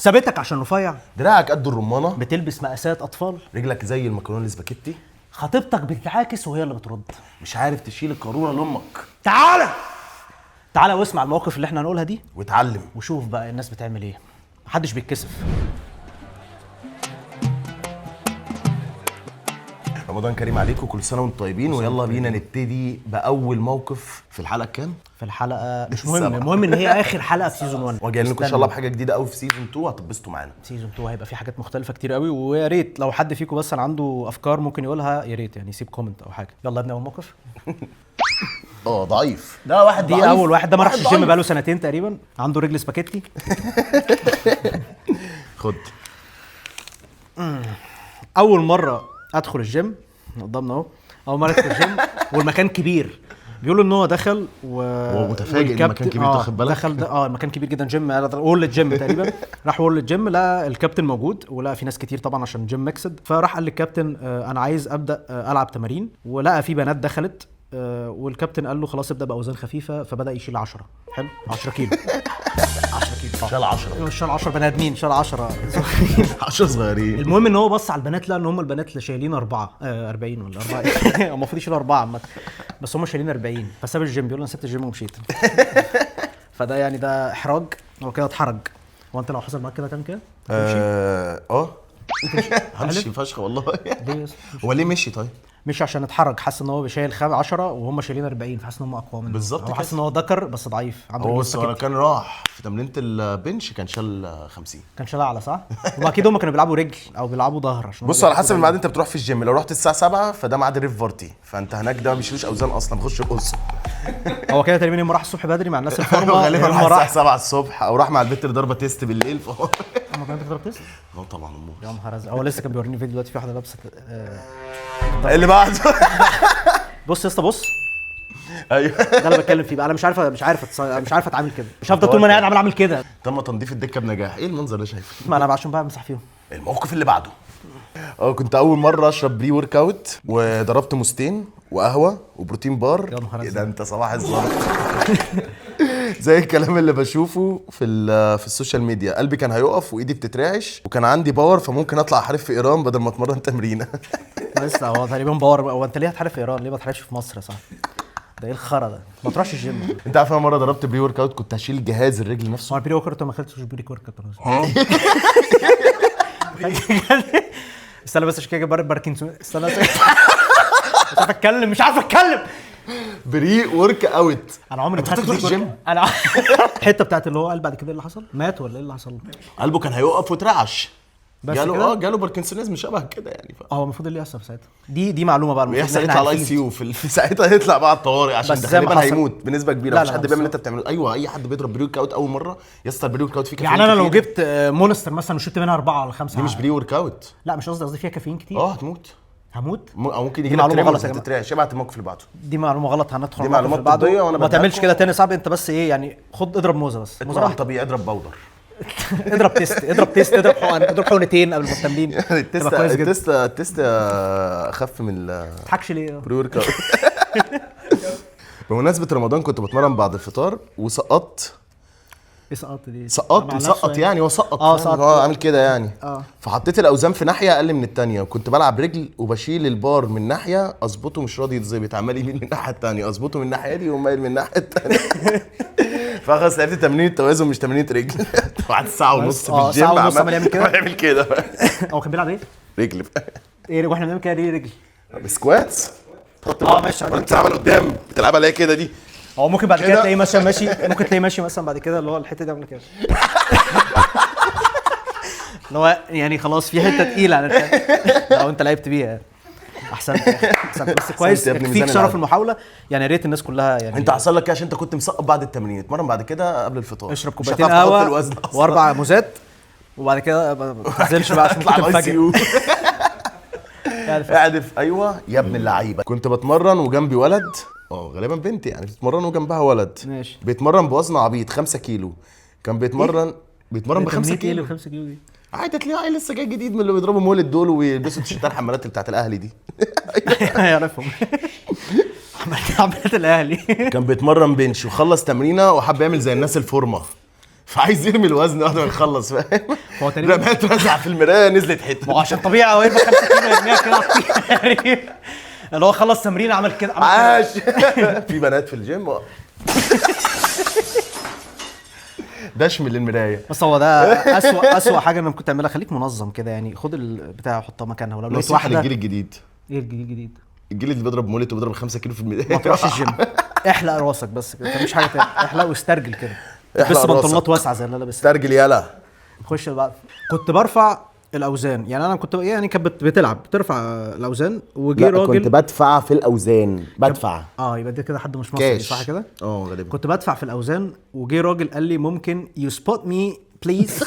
ثابتك عشان رفيع، دراعك قد الرمانه، بتلبس مقاسات اطفال، رجلك زي المكرونه الاسباجيتي، خطيبتك بتتعاكس وهي اللي بترد، مش عارف تشيل القاروره لامك. تعالى واسمع المواقف اللي احنا هنقولها دي واتعلم وشوف بقى الناس بتعمل ايه. محدش بيتكسف. رمضان كريم عليكم، كل سنه وانتم طيبين. ويلا بينا نبتدي باول موقف في الحلقه كام؟ في الحلقه مش مهم، المهم ان هي اخر حلقه في سيزون 1. وجاي لكم ان شاء الله بحاجه جديده قوي في سيزون 2 هتتبسطوا معانا. سيزون 2 هيبقى في حاجات مختلفه كتير قوي، ويا ريت لو حد فيكم بس عنده افكار ممكن يقولها، يا ريت يعني يسيب كومنت او حاجه. يلا ابني اول موقف. ضعيف ده واحد دي اول واحد، ده ما راحش الجيم ضعيف. بقاله سنتين تقريبا، عنده رجل سباكيتي. خد. اول مره ادخل الجيم قدامنا اهو، اول مره ادخل الجيم والمكان كبير، بيقولوا ان هو دخل هو متفاجئ ان المكان كبير، تاخد بالك؟ دخل المكان كبير جدا، جيم وورلد جيم تقريبا. راح وورلد جيم، لقى الكابتن موجود ولقى في ناس كتير طبعا عشان جيم ميكسد، فراح قال للكابتن انا عايز ابدا العب تمارين، ولقى في بنات دخلت والكابتن قال له خلاص ابدا باوزان خفيفه، فبدا يشيل 10. حلو، 10 كيلو. 10 كيلو شال 10 مش شال 10 بني ادمين، شال 10 10 صغيرين. المهم ان هو بص على البنات، لقى ان هم البنات اللي شايلين 40 ولا 4. المفروض يشيلوا 4 عامه، بس هم شايلين 40، فساب الجيم. بيقول انا سبت الجيم ومشيت. فده يعني ده احراج، هو كده اتحرج. هو انت لو حصل معاك كده تعمل كده؟ همشي فشخ والله. ليه؟ هو ليه مشي طيب؟ مش عشان اتحرج، حاسس ان هو بيشيل 10 وهم شايلين 40، فحاسس ان هم اقوى منه. بالظبط هو حاسس ان هو ذكر بس ضعيف، عنده هو رجل بس سكت. كان راح في تمرينة البنش كان شال 50. كان شال اعلى صح؟ واكيد هم كانوا بيلعبوا رجل او بيلعبوا ظهر. عشان بص على حسب الميعاد انت بتروح في الجيم. لو رحت الساعه 7 فده ميعاد الريف بارتي، فانت هناك ده ما بيشيلوش اوزان اصلا، بخش يقص. هو كده تقريبا يوم راح الصبح بدري مع الناس الفورمه، غالبا راح راح الساعه 7 الصبح او راح مع البت اللي ضربه تيست بالليل. ما كان بيضرب تيست. طبعا امور. يا نهار ازرق، هو لسه كان بيوريني فيديو دلوقتي في واحده لابسه اللي بعده. بص يا اسطى بص، ايوه ده اللي بتكلم فيه بقى. انا مش عارف اتعامل كده، مش هفضل طول ما انا قاعد اعمل كده. تم تنظيف الدكه بنجاح. ايه المنظر اللي شايفه؟ ما انا عشان بقى امسح فيهم. الموقف اللي بعده، كنت اول مره اشرب بري ورك اوت، وضربت موستين وقهوه وبروتين بار. يا نهار ده انت صباح الزلط. زي الكلام اللي بشوفه في السوشيال ميديا. قلبي كان هيقف وايدي بتترعش، وكان عندي باور فممكن اطلع احارب في ايران بدل ما اتمرن تمرينه. لسه هو تقريبا باور بقى. هو انت ليه هتحارب في ايران؟ ليه ما تحاربش في مصر يا صاحبي؟ ده ايه الخرا ده؟ ما تروحش الجيم. انت عارف انا مره ضربت بري ورك اوت كنت هشيل جهاز الرجل نفسه. هو البري ورك اوت ما خدتش بري ورك اوت. استنى بس، عشان كده باركنسون. استنى بس. مش عارف اتكلم. بري ورك اوت. انا عمري ما خدت خدت الجيم. انا الحته بتاعت اللي هو قال بعد كده ايه اللي حصل؟ مات ولا ايه اللي حصل له؟ قلبه كان هيقف واترعش. بس جاله كده؟ جاله باركنسونيزم شبه كده يعني. هو المفروض اللي يحصل في ساعتها دي معلومه بقى. المفروض ويحصل إن يطلع إحنا على الاي عارفين. سي يو في ساعتها يطلع بقى الطوارئ عشان بس ده زي ما غالبا حصل. هيموت بنسبه كبيره. لا، مش لا، حد بس بيعمل اللي انت بتعمله. ايوه اي حد بيضرب بري ورك اوت اول مره يسطر بري ورك اوت فيه كافيين يعني انا لو كتير. جبت مونستر مثلا وشربت منها 4 ولا 5 دي مش بري ورك اوت. لا مش قصدي فيها كافيين كتير. هتموت. هموت. او ممكن دي يجي لك معلومة تريمرز غلط يا جماعة. هتترعش. ابعت الموقف اللي بعده. دي معلومه غلط، هندخل دي الموقف معلومات اللي بعده. طبية وأنا ما بديها تعملش لكم. كده تاني صعب. انت بس ايه يعني، خد اضرب موزه بس، موزه اتمرن واحده. طبيعي. اضرب باودر. اضرب تيست، اضرب حقن، اضرب حقنتين قبل ما التمرين. التست كويس جدا. التست اخف من ما تضحكش ليه؟ البري ورك اوت. بمناسبه رمضان كنت بتمرن بعد الفطار وسقطت. ايه سقطت دي؟ سقط يعني هو سقط. سقط. هو عامل كده يعني. اه. فحطيت الاوزان في ناحيه اقل من الثانيه، وكنت بلعب رجل وبشيل البار من ناحيه اظبطه مش راضي يتظبط، عمال يميل من الناحيه الثانيه، اظبطه من الناحيه دي ومايل من الناحيه الثانيه. فخلاص لعبت تمرين التوازن مش تمرين رجل. بعد ساعه ونص في الجيم ساعة ونص عمال يعمل كده؟ بيعمل كده. هو كان بيلعب ايه؟ رجل ايه واحنا بنعمل كده ليه رجل؟ بسكواتس. ماشي. انت تعمل قدام بتلعبها ليه كده دي. هو ممكن بعد كده كده. تلاقيه ماشي ممكن تلاقيه ماشي مثلا بعد كده اللي هو الحته دي عامله كده. اللي هو يعني خلاص في حته تقيله على لو انت لعبت بيها. احسنت بس كويس. يا ابني فيك ميزان شرف العقل. المحاوله يعني. يا ريت الناس كلها يعني. انت حصل لك ايه عشان انت كنت مسقط بعد التمرين؟ اتمرن بعد كده قبل الفطار. اشرب مش كوبايتين هتعرف تحط قهوه الوزن أصلاً. واربع موزات وبعد كده ما تنزلش بقى عشان اطلع كنت الاي سي مفاجئ. يو. قاعد في ايوه يا ابن اللعيبه. كنت بتمرن وجنبي ولد، غالبا بنت يعني، بتتمرن وجنبها ولد. ماشي. بيتمرن بوزن عبيط 5 كيلو. كان بيتمرن ب 5 كيلو. 5 كيلو دي عادي تلاقيه عيل لسه جاي جديد من اللي بيضربوا مولد دول ويلبسوا تيشيرتات الحمالات بتاعت الاهلي دي. يعرفهم. حملات الاهلي. كان بيتمرن بنش وخلص تمرينه وحب يعمل زي الناس الفورمه، فعايز يرمي الوزن بعد ما يخلص، فاهم؟ هو تقريبا رماها اترزع في المرايه نزلت حته. ما هو عشان طبيعي هو يرمي 5 كيلو يرميها كده اللي هو خلص تمرين عمل كده عاش. في بنات في الجيم دشم للمرايه. بس هو ده اسوأ حاجه انا ممكن تعملها. خليك منظم كده يعني، خد البتاع حطها مكانها، ولو لقيت نصيحه واحده. للجيل الجديد. ايه الجديد؟ الجيل اللي بيضرب مولت وبيضرب 5 كيلو في ما الميدان. تروحش الجيم، احلق راسك بس كده، مفيش حاجه تاني. احلق واسترجل كده، احلق بس راسك. بنطلونات واسعه زي اللي انا لابسها. استرجل يلا. خش بعد. كنت برفع الاوزان، يعني انا كنت يعني كانت بترفع الاوزان، وجي راجل. كنت بدفع في الاوزان، بدفع. يبقى ده كده حد مش مصري صح كده؟ غالبا. كنت بدفع في الاوزان، وجي راجل قال لي ممكن يو سبوت مي بليز.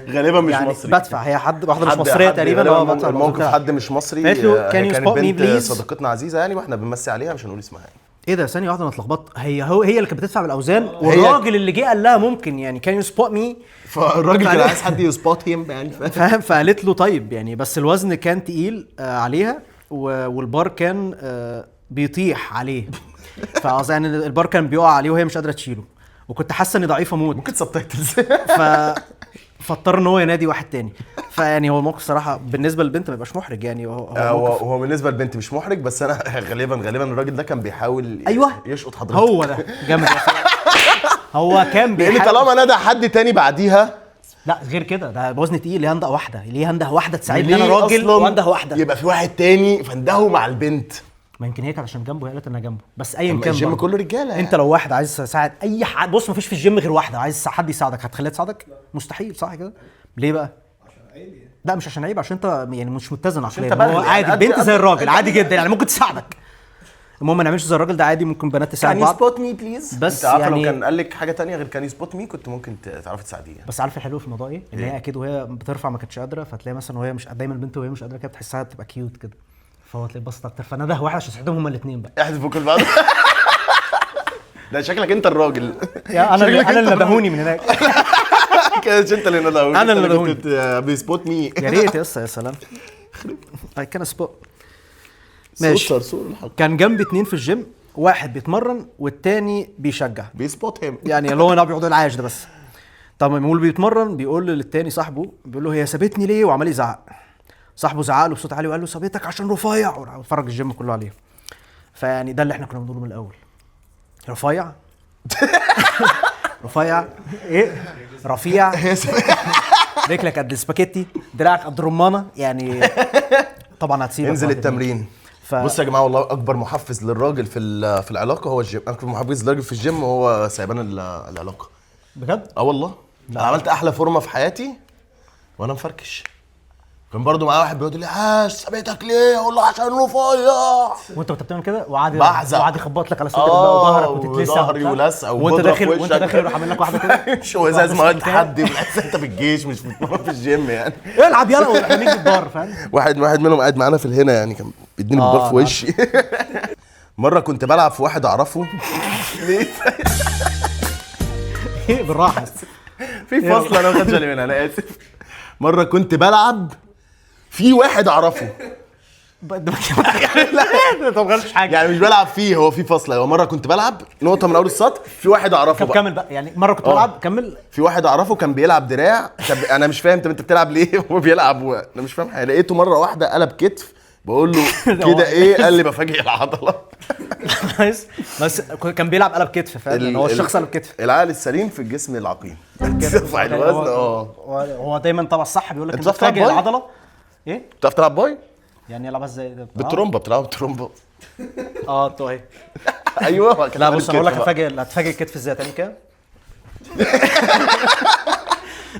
غالبا مش يعني مصري. بدفع، هي واحده مش مصريه تقريبا. بدفع الموقف حد مش مصري. قالت له كان يو كانت سبوت مي بنت بليز. صديقتنا عزيزه يعني، واحنا بنمسي عليها مش هنقول اسمها يعني. ايه ده؟ ثانيه واحده انا اتلخبطت. هي اللي كانت بتدفع بالاوزان، والراجل اللي جه قال لها ممكن يعني كان يو سبوت مي. فالراجل كان عايز حد يسبوت هيم يعني، فاهم؟ فقالت له طيب يعني، بس الوزن كان تقيل عليها، والبار كان بيطيح عليه. فقصدي يعني البار كان بيقع عليه وهي مش قادره تشيله، وكنت حاسه اني ضعيفه موت. ممكن سبتايتلز. فاضطر ان هو ينادي واحد تاني. فيعني هو الموقف صراحه بالنسبه للبنت ما يبقاش محرج يعني. هو بالنسبه للبنت مش محرج، بس انا غالبا الراجل ده كان بيحاول يشقط حضرتك. هو ده جامد. هو كان لان طالما ندى حد تاني بعديها. لا غير كده، ده بوزن تقيل. ليه هنده واحده تساعدني انا راجل، وانده واحده يبقى في واحد تاني فاندهه مع البنت. ما يمكن هي كانت عشان جنبه، هي قالت انا جنبه. بس ايا كان الجيم كله رجاله. انت لو واحد عايز تساعد اي حد، بص مفيش في الجيم غير واحده عايز حد يساعدك، هتخليها تساعدك؟ مستحيل صح كده؟ ليه بقى؟ عشان عيب يعني. لا مش عشان عيب، عشان انت يعني مش متزن عقليا. هو عادي يعني البنت زي الراجل عادي جدا يعني، ممكن تساعدك. المهم ما نعملش زي الراجل ده، عادي ممكن بنات تساعد بعض. كان سبوت مي بليز. بس انت يعني لو كان قال لك حاجه تانية غير كان سبوت مي كنت ممكن تعرفي تساعديه. بس عارف الحلو في الموضوع ايه؟ ان هي اكيد وهي بترفع ما كانتش قادره، فتلاقي مثلا وهي مش دايما البنت وهي مش قادره كده بتحسها بتبقى كيوت كده، فهو تلاقي بصت اكتر. فنده واحد عشان يساعدهم هما الاثنين بقى. احذفوا كل بعض. ده شكلك انت الراجل. يا انا اللي ندهوني من هناك. كانش انت اللي ندهوني. انا اللي ندهوني. بيسبوت مي. يا ريت يا سلام. اي كان سبوت. ماشي. كان جنبي 2 في الجيم، واحد بيتمرن والتاني بيشجع. بيسبوت هيم يعني اللي هو انا بيقعد العايش ده بس. طب لما بيتمرن بيقول للتاني صاحبه، بيقول له هي سابتني ليه؟ وعمال يزعق. صاحبه زعق له بصوت عالي وقال له سابتك عشان رفيع، وفرج الجيم كله عليه. فيعني ده اللي احنا كنا بنقوله من الاول. رفيع. رفيع ايه؟ رفيع. رجلك قد السباكيتي، دراعك قد الرمانه يعني. طبعا هتسيبك. انزل التمرين. بص يا جماعه، والله اكبر محفز للراجل في العلاقه هو الجيم. اكبر محفز للراجل في الجيم هو سايبان العلاقه. بجد؟ والله. انا عملت احلى فورمه في حياتي وانا مفركش. كان برضو معاه واحد بيقول لي سابتك ليه؟ اقول له عشان رفيع. وانت بتعمل كده وقعد يخبط لك على صدرك بقى وظهرك وتتلسع ظهري ولسع وانت داخل يروح عامل لك واحده كده. شو ازاز مواد تحدي، بحس انت في الجيش مش في الجيم يعني. العب يلا وارميك بالدار، فاهم؟ واحد منهم قاعد معانا في الهنا يعني، كان بيديني بالدار في وشي. مره كنت بلعب في واحد اعرفه. ليه؟ بالراحه. في فصل انا ما خدتش بالي منها، انا اسف. مره كنت بلعب في واحد اعرفه. لا طب غلطش حاجه يعني مش بلعب فيه، هو في فصل. هو مره كنت بلعب نقطه من اول السطر في واحد اعرفه. طب كمل بقى يعني. مره كنت بلعب كمل. في واحد اعرفه كان بيلعب دراع. طب انا مش فاهم، انت بتلعب ليه؟ هو بيلعب انا مش فاهم حاجه. لقيته مره واحده قلب كتف، بقول له كده ايه؟ قال لي بفاجئ العضله. بس كان بيلعب قلب كتف فعلا. هو الشخص قلب كتف. العقل السليم في الجسم العقيم. ترفع الوزن. هو دايما طبعا الصح بيقول لك انت بتفاجئ العضله. ايه؟ بتعرف تلعب باي؟ يعني يلعبها ازاي؟ بالترومبه. بتلعب بالترومبه. انتوا اهي. ايوه. لا بص اقول لك هتفاجئ الكتف ازاي تاني كده.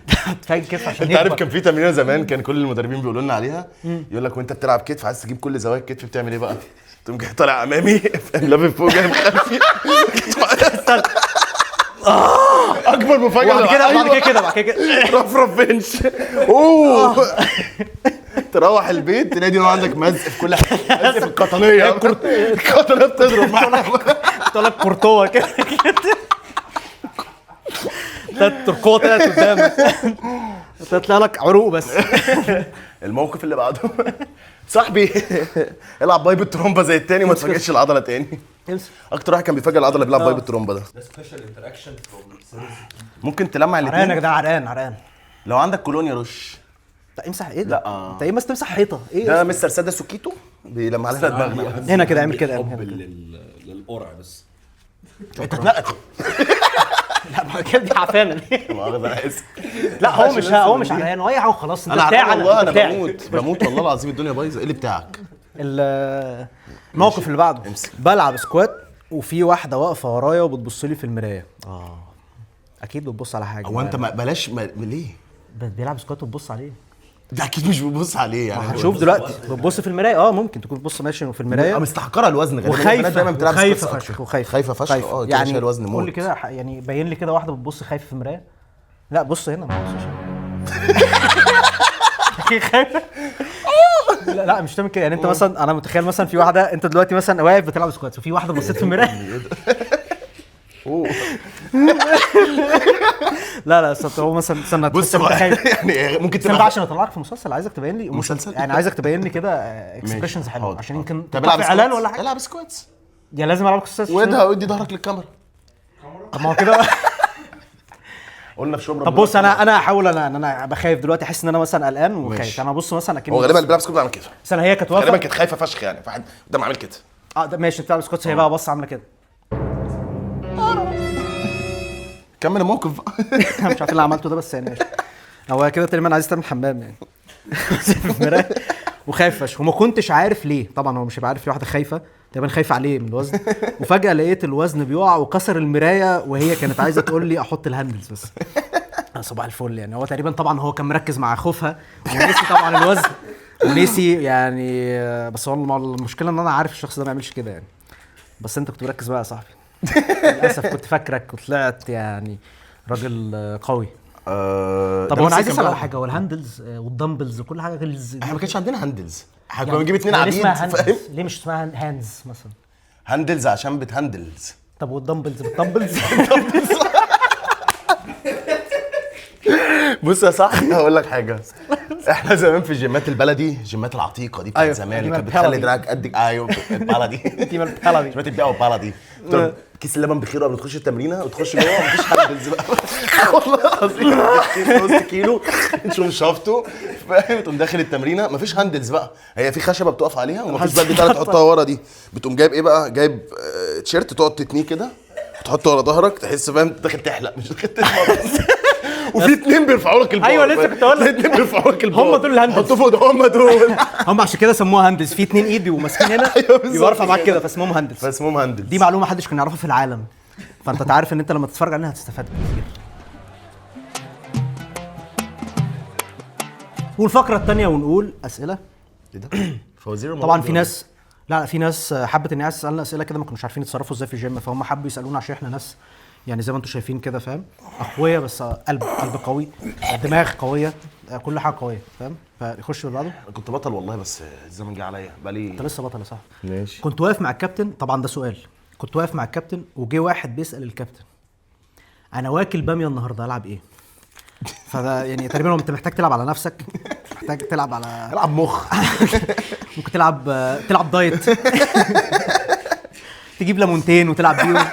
هتفاجئ الكتف عشان انت عارف كان في تمرينه زمان كان كل المدربين بيقولوا لنا عليها، يقول لك وانت بتلعب كتف عايز تجيب كل زوايا الكتف بتعمل ايه بقى؟ تقوم جاي طالع امامي لافف فوق جاي خلفي. اكبر مفاجاه بعد كده رفرف بنش. تروح البيت تلاقي انه عندك مزق في كل حاجه. مزق في القطنيه. القطنيه بتضرب معاك. طلع كورتوا كده. ترقوه طلعت قدام تطلع لك عروق بس. الموقف اللي بعده صاحبي العب باي بالترومبا زي التاني وما تفاجئش العضله تاني. اكتر واحد كان بيفاجئ العضله بيلعب باي بالترومبا ده. ممكن تلمع عرقان يا الاثنين جدعان، عرقان. لو عندك كولونيا رش. لا امسح ايه ده؟ لا. انت ايه بس تمسح حيطه ايه؟ ده مستر ساده سوكيتو بيلمع لنا دماغنا. هنا كده اعمل كده، حب للقرع بس. انت اتنقت. لا ما كده دي عفانه دي. مؤاخذة انا اسف. لا هو مش عرقان، هو اي حاجه خلاص. انت انا بتاعي عارف والله، انت انا بتاعي. بموت والله العظيم الدنيا بايظه. ايه اللي بتاعك؟ الموقف اللي بعده امسك. بلعب سكوات وفي واحده واقفه ورايا وبتبص لي في المرايه. اكيد بتبص على حاجه. هو انت بلاش ليه؟ بيلعب سكوات وتبص عليه. ده اكيد مش بتبص عليه يعني. هتشوف دلوقتي بتبص في المرايه. ممكن تكون بتبص ماشي في المرايه مستحقره الوزن غالبا. وخايفه دايما بتلعب خايفه سكواتس فشخ أكتر. وخايفه خايفه فشخ. كده يعني شايل وزن قول لي موت. كده يعني بين لي كده واحده بتبص خايفه في المرايه. لا بص هنا ما تبصش خايفه. لا مش تعمل كده يعني. انت مثلا انا متخيل مثلا في واحده، انت دلوقتي مثلا واقف بتلعب سكوات وفي واحده بصيت في المرايه. لا استنى، هو مثلا استنى بص يعني ممكن تبقى تبقى عشان اطلعك في مسلسل. عايزك تبين لي مسلسل؟ يعني عايزك تبين لي كده اكسبريشنز حلوه حاضر. عشان يمكن طب تطلع اعلان ولا حاجه. العب سكواتس. يا لازم العب قصص. ودي ظهرك للكاميرا. طب ما هو كده. قلنا في شبرا. طب بص انا هحاول انا بخايف دلوقتي، احس ان انا مثلا قلقان وخايف. انا بص مثلا اكيد هو غالبا اللي بيلعب سكوت بيعمل كده. مثلا هي كانت غالبا واقفه. كانت خايفه فشخ يعني. فواحد قدام عامل كده. ده ماشي. بتلعب سكوتس هي بقى بص عامله كده. كمل الموقف بقى. مش عارف اللي عملته ده بس يعني ماشي. هو كده تقريبا عايز تعمل حمام يعني. في المرايه وخايف فشخ وما كنتش عارف ليه. طبعا هو مش هيبقى عارف في واحده خايفه تقريبا خايفه عليه من الوزن. وفجاه لقيت الوزن بيقع وكسر المرايه وهي كانت عايزه تقول لي احط الهاندلز بس. صباح الفل يعني. هو تقريبا طبعا هو كان مركز مع خوفها ونسي طبعا الوزن ونسي يعني. بس هو المشكله ان انا عارف الشخص ده ما يعملش كده يعني. بس انت كنت مركز بقى يا صاحبي. للاسف كنت فاكرك وطلعت يعني راجل قوي. طب هو انا عايز اسال على حاجه. هو الهاندلز والدمبلز وكل حاجه احنا ما كانش عندنا هاندلز. احنا كنا بنجيب اتنين عبيد فاهم. ليه مش اسمها هاندز مثلا؟ هاندلز عشان بتهندلز. طب والدمبلز بالدمبلز؟ بص يا صاحبي هقول لك حاجه. احنا زمان في الجيمات البلدي، الجيمات العتيقه دي بتاعت زمان اللي كانت بتخلي دراعك قدك. ايوه البلدي. جيمات البيع والبلدي. كيس اللبن بخير قبل ما تخش التمرينه وتخش جوه مفيش هاندلز بقى. والله العظيم كيس نص كيلو تشوم شافته فاهم. تقوم داخل التمرينه مفيش هاندلز بقى. هي في خشبه بتقف عليها ومفيش بقى بتاعه تحطها ورا دي. بتقوم جايب ايه بقى؟ جايب تيشيرت تقعد تتنيه كده تحطه ورا ظهرك تحس فاهم داخل تحلق مش داخل تتمرن. وفي اتنين بيرفعوا لك البار. ايوه لسه كنت اقول لك اتنين بيرفعوا لك البار. هم دول الهاندلز. حطوا فوق هم دول. هم عشان كده سموها هاندلز. في اتنين ايد بيبقوا ماسكين هنا بيبقى رافع معاك كده فاسمهم هاندلز. فاسمهم هاندلز. دي معلومه محدش كان يعرفها في العالم. فانت تعرف ان انت لما تتفرج عليها هتستفاد كتير. والفقره الثانيه ونقول اسئله. ايه ده؟ فوازير. طبعا في ناس لا في ناس حبت ان هي تسالنا اسئله كده ما كناش عارفين يتصرفوا ازاي في الجيم. فهم حبوا يسالونا عشان احنا ناس يعني زي ما انتم شايفين كده فاهم. اقوياء بس قلب قوي، دماغ قويه، كل حاجه قويه فاهم. فيخش اللي بعده. كنت بطل والله بس الزمن جه عليا بقالي. انت لسه بطل يا صاحبي. ماشي. كنت واقف مع الكابتن. طبعا ده سؤال. كنت واقف مع الكابتن وجه واحد بيسال الكابتن انا واكل باميه النهارده العب ايه؟ فده يعني تقريبا انت محتاج تلعب على نفسك. محتاج تلعب على العب مخ. ممكن تلعب دايت. تجيب ليمونتين وتلعب بيهم.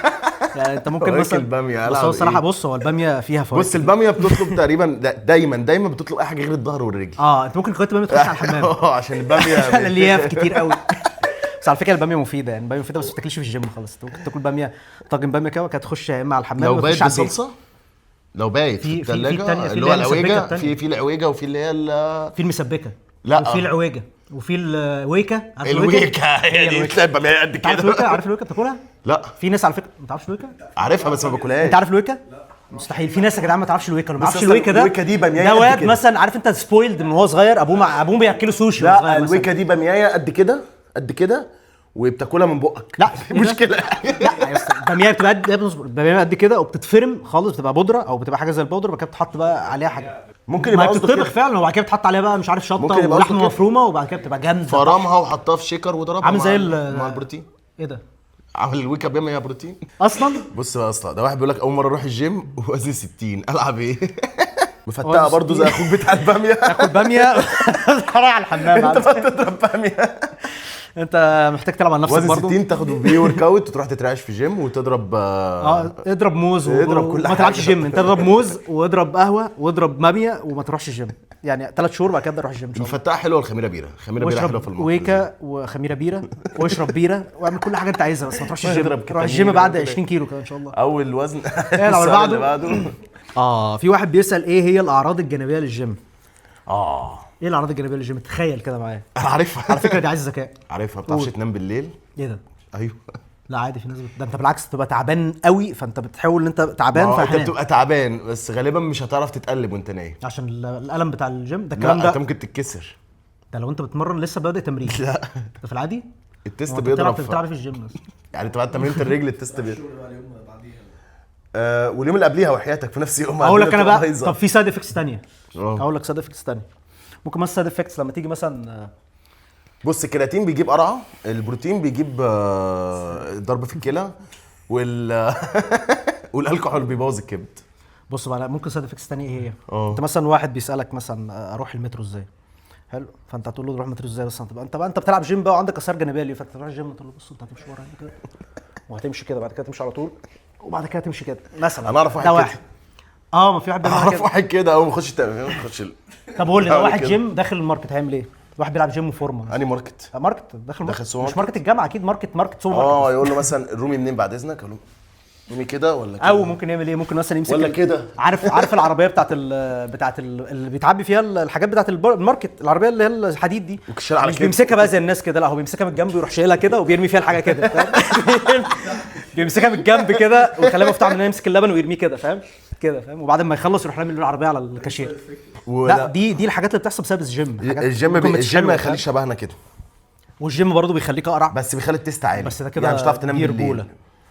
يعني انت ممكن مثلا الباميه بس هو الصراحه بص هو الباميه فيها فوائد. بص الباميه بتطلب تقريبا دايما بتطلب اي حاجه غير الظهر والرجل. انت ممكن كنت باميه تخش على الحمام. عشان الباميه الالياف كتير قوي. بس على فكره الباميه مفيده يعني. الباميه مفيده بس ما تاكلش في الجيم خالص. انت ممكن تاكل باميه طاجن باميه كده كانت تخش يا اما على الحمام لو ولا بايت تخش على البيت. بالصلصه. لو بايت في التانية، الثلاجه في اللي هو اللي هي المسبكة العويجه. التانية. في العويجه وفي اللي هي في المسبكه. لا. وفي العويجه وفي الويكه. عارف الويكه يعني تلاقي باميه قد عارف كده. الويكه؟ عارف الويكه بتاكلها؟ لا في ناس على فكره ما تعرفش الويكه. عارفها بس ما باكلهاش. انت عارف الويكه؟ مستحيل. في ناس يا جدعان ما تعرفش الويكه. ما بس تعرفش أصلاً الويكه ده. الويكة دي بامية ده قد واد كده. مثلا عارف انت سبويلد من وهو صغير. ابوه بياكله سوشي وهو لا صغير مثلاً. الويكه دي باميه قد كده قد كده وبتاكلها من بقك. لا مشكله. لا يا اسطى الباميه بتبقى الباميه قد كده وبتتفرم خالص بتبقى بودره او بتبقى حاجه زي البودره. بعد كده بتحط بقى عليها حاجه ممكن يبقى قصدك بتطبخ كده. فعلا. وبعد كده بتحط عليها بقى مش عارف ممكن شطه يبقى ولحمه قصدك كده. مفرومه وبعد كده بتبقى جامده. فرمها وحطها في شيكر وضربها عامل زي مع البروتين. ايه ده؟ عمل الويك اب يا بروتين. اصلا بص بقى اصلا ده واحد بيقول لك اول مره اروح الجيم ووزني 60 العب ايه؟ مفتقه برضو زي اخوك بتاع الباميه. تاكل باميه رايح على الحمام. انت بقى تضرب باميه. انت محتاج تلعب على نفسك وزن برضو. 60 تاخد بيه ورك اوت وتروح تترعش في جيم وتضرب اضرب موز اضرب كل ما حاجة. تلعبش جيم. انت اضرب موز واضرب قهوه واضرب ماميه وما تروحش الجيم. يعني 3 شهور بعد كده اروح الجيم ان شاء الله. مفتقه حلوه الخميره بيره، خميره بيره حلوه في واشرب المطبخ. ويكا وخميره بيره واشرب بيره واعمل كل حاجه انت عايزها بس ما تروحش الجيم. اضرب روح كتامين الجيم بعد وكده. 20 كيلو كده ان شاء الله. اول وزن اللي السؤال بعده. اللي بعده. في واحد بيسال ايه هي الاعراض الجانبيه للجيم؟ اه ايه الاعراض الجانبيه للجيم؟ تخيل كده معايا. انا عارفها على فكره دي عايزه ذكاء. عارفها. ما بتعرفش قول. تنام بالليل؟ ايه ده؟ ايوه. لا عادي، في ناس ده انت بالعكس تبقى تعبان قوي، فانت بتحاول ان انت تعبان انت فهنام بتبقى تعبان بس غالبا مش هتعرف تتقلب وانت نايم. عشان الالم بتاع الجيم ده. الكلام لا انت ده ممكن تتكسر. ده لو انت بتمرن لسه بادئ تمرين. لا ده في العادي التست هو انت بيضرب بتلعب في الجيم بس. يعني انت بعد تمرينة الرجل التست بيضرب. واليوم اللي قبليها وحياتك في نفس يوم اقول لك انا بقى. بايظة. طب في سايد افكتس ثانيه. اه. اقول لك سايد افكتس ثانيه. ممكن مثلا سايد افكتس لما تيجي مثلا بص الكرياتين بيجيب قرعه، البروتين بيجيب ضرب في الكلى، والالكحول بيبوظ الكبد. بص بقى ممكن سايد افكتس ثانيه ايه هي؟ اه. انت مثلا واحد بيسالك مثلا اروح المترو ازاي؟ حلو، فانت هتقول له تروح المترو ازاي؟ بس انت بقى انت بتلعب جيم بقى وعندك اثار جانبيه ليه، فانت تروح الجيم تقول له بص انت هتمشي ورا هنا كده وهتمشي كده، بعد كده تمشي على طول وبعد كده تمشي كده مثلا. انا اعرف واحد ده كده. واحد. ما في واحد بيعمل اعرف كده. واحد كده اول ما يخش التمرين يخش طب قول لي لو أعمل واحد كده. جيم داخل الماركت هيعمل ايه؟ واحد بيلعب جيم وفورمه. اني ماركت. ماركت داخل ماركت سوبر مش ماركت؟ ماركت الجامعه، اكيد ماركت سوبر ماركت. يقول له مثلا الرومي منين بعد اذنك؟ اقول له رومي كده ولا كده؟ او ممكن يعمل ايه؟ ممكن مثلا يمسك ولا كده. عارف العربيه اللي بيتعبي فيها الحاجات بتاعت الماركت، العربيه اللي هي الحديد دي. وكشال على مش كده. بيمسكها بقى زي الناس كده، لا هو بيمسكها من الجنب ويروح شايلها كده وبيرمي فيها الحاجه كده، فاهم؟ بيمسكها من الجنب كده ويخليها مفتوحه من يمسك اللبن ويرميه كده، فاهم؟ كده فاهم؟ وبعد ما يخلص يروح رامي العربيه على الكاشير. لا دي الحاجات اللي بتحصل بسبب الجيم. الجيم ما يخليش شبهنا كده، والجيم برضه بيخليك اقرع. بس بيخلي التست عالي. بس ده كده يعني مش هتعرف تنام دي بالليل. رجولة.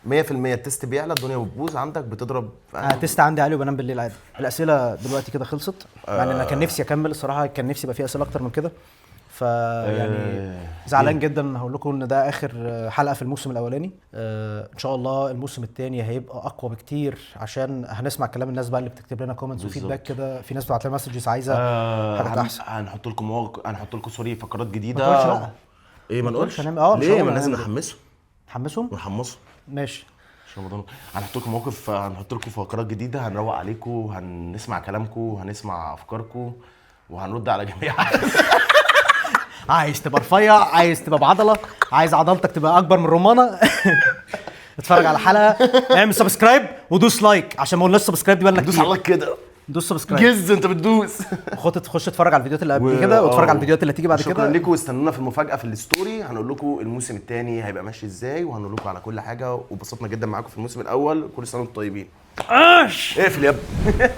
100% التست بيعلى، الدنيا بتبوظ عندك، بتضرب. تست عندي عالي وبنام بالليل عادي. الاسئله دلوقتي كده خلصت. يعني انا كان نفسي اكمل الصراحه، كان نفسي يبقى في اسئله اكتر من كده. يعني زعلان جدا هقول لكم ان ده اخر حلقه في الموسم الاولاني. ان شاء الله الموسم الثاني هيبقى اقوى بكتير عشان هنسمع كلام الناس بقى اللي بتكتب لنا كومنتس وفيدباك كده. في ناس بتبعت لنا مسجز عايزه حاجات احسن. هنحط لكم سوري فقرات ما جديده. تقولش لا. ايه ما نقولش؟ مش ليه؟ هقول ما لازم هنعمل إيه. نحمسهم نحمسهم ونحمسهم ماشي. عشان رمضان. هنحط لكم مواقف، هنحط لكم فقرات جديده، هنروق عليكم، هنسمع كلامكم، هنسمع افكاركم، وهنرد على جميع. عايز تبقى رفيع، عايز تبقى بعضله، عايز عضلتك تبقى اكبر من رمانه، اتفرج على الحلقه، اعمل سبسكرايب ودوس لايك عشان ما قلناش سبسكرايب دي بالنا دوس كتير. على الله كده. دوس سبسكرايب. جز انت بتدوس. خش اتفرج على الفيديوهات اللي قبل كده واتفرج على الفيديوهات اللي هتيجي بعد كده. شكرا لكم، واستنونا في المفاجاه في الستوري، هنقول لكم الموسم الثاني هيبقى ماشي ازاي، وهنقول لكم على كل حاجه، وبسطنا جدا معاكم في الموسم الاول. كل سنه وانتم طيبين. اقفل يا ابني.